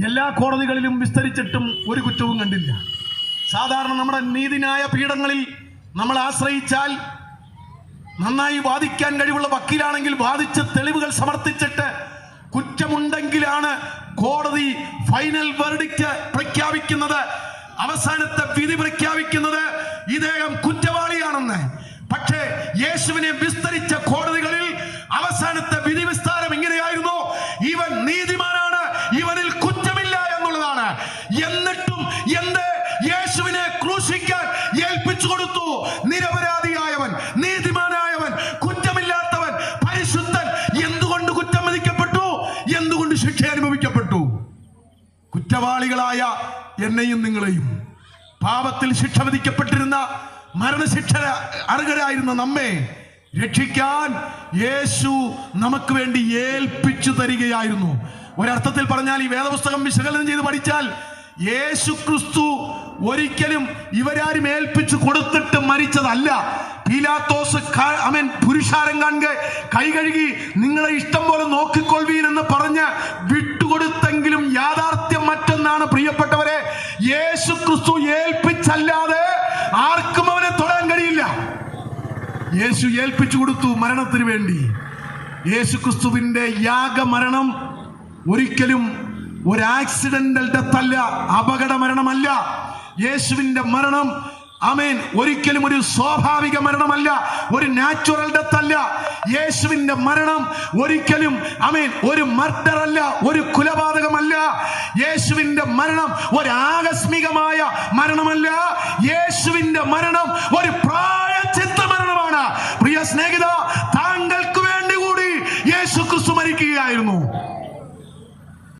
എല്ലാ കോടതികളിലും വിസ്തരിച്ചിട്ടും ഒരു കുറ്റവും കണ്ടില്ല. സാധാരണ നമ്മുടെ നീതിന്യായ പീഠങ്ങളിൽ നമ്മൾ ആശ്രയിച്ചാൽ നന്നായി വാദിക്കാൻ കഴിവുള്ള വക്കീലാണെങ്കിൽ വാദിച്ച് തെളിവുകൾ സമർത്ഥിച്ചിട്ട് കുറ്റമുണ്ടെങ്കിലാണ് കോടതി ഫൈനൽ വെർഡിക്റ്റ് പ്രഖ്യാപിക്കുന്നത്, അവസാനത്തെ വിധി പ്രഖ്യാപിക്കുന്നത് ഇദ്ദേഹം കുറ്റവാളിയാണെന്ന്. പക്ഷേ യേശുവിനെ വിസ്തരിച്ച കോടതികളിൽ അവസാനത്തെ വിധി വിസ്താരം ഇങ്ങനെയായിരുന്നു: ഇവൻ നീതിമാനാണ്, ഇവനിൽ കുറ്റമില്ല എന്നുള്ളതാണ്. എന്നിട്ടും എന്ത് യേശുവിനെ ക്രൂശിക്കാൻ ഏൽപ്പിച്ചു കൊടുത്തു? നിരപരാധിയായവൻ, നീതിമാനായവൻ, കുറ്റമില്ലാത്തവൻ, പരിശുദ്ധൻ എന്തുകൊണ്ട് കുറ്റം വിധിക്കപ്പെട്ടു? എന്തുകൊണ്ട് ശിക്ഷ അനുഭവിക്കപ്പെട്ടു? കുറ്റവാളികളായ എന്നെയും നിങ്ങളെയും, പാപത്തിൽ ശിക്ഷ വിധിക്കപ്പെട്ടിരുന്ന, മരണശിക്ഷ അർഹരായിരുന്ന നമ്മെ രക്ഷിക്കാൻ യേശു നമുക്ക് വേണ്ടി ഏൽപ്പിച്ചു തരികയായിരുന്നു. ഒരർത്ഥത്തിൽ പറഞ്ഞാൽ, ഈ വേദപുസ്തകം വിശകലനം ചെയ്ത് പഠിച്ചാൽ, യേശു ക്രിസ്തു ഒരിക്കലും ഇവരാരും ഏൽപ്പിച്ചു കൊടുത്തിട്ട് മരിച്ചതല്ല. പീലാത്തോസ് പുരുഷാരം കാണെ കൈ കഴുകി നിങ്ങളെ ഇഷ്ടം പോലെ നോക്കിക്കൊള്ളുവീൻ എന്ന് പറഞ്ഞ് വിട്ടുകൊടുത്തെങ്കിലും യാഥാർത്ഥ്യം മറ്റൊന്നാണ് പ്രിയപ്പെട്ടവരെ. യേശു ക്രിസ്തു ഏൽപ്പിച്ചല്ലാതെ ആർക്കും അവനെ തൊടാൻ കഴിയില്ല. യേശു ഏൽപ്പിച്ചു കൊടുത്തു മരണത്തിന് വേണ്ടി. യേശു ക്രിസ്തുവിന്റെ യാഗമരണം ഒരിക്കലും ഒരു ആക്സിഡന്റൽ ഡെത്ത് അല്ല, അപകട മരണമല്ല. യേശുവിന്റെ മരണം ഒരിക്കലും ഒരു സ്വാഭാവിക മരണമല്ല, ഒരു നാച്ചുറൽ ഡെത്ത് അല്ല. യേശുവിന്റെ മരണം ഒരിക്കലും ഒരു മർഡർ അല്ല, ഒരു കൊലപാതകമല്ല. യേശുവിന്റെ മരണം ഒരു ആകസ്മികമായ മരണമല്ല. യേശുവിന്റെ മരണം ഒരു പ്രായശ്ചിത്ത മരണമാണ്. പ്രിയ സ്നേഹിത, താങ്കൾക്ക് വേണ്ടി കൂടി യേശു ക്രിസ്തു മരിക്കുകയായിരുന്നു.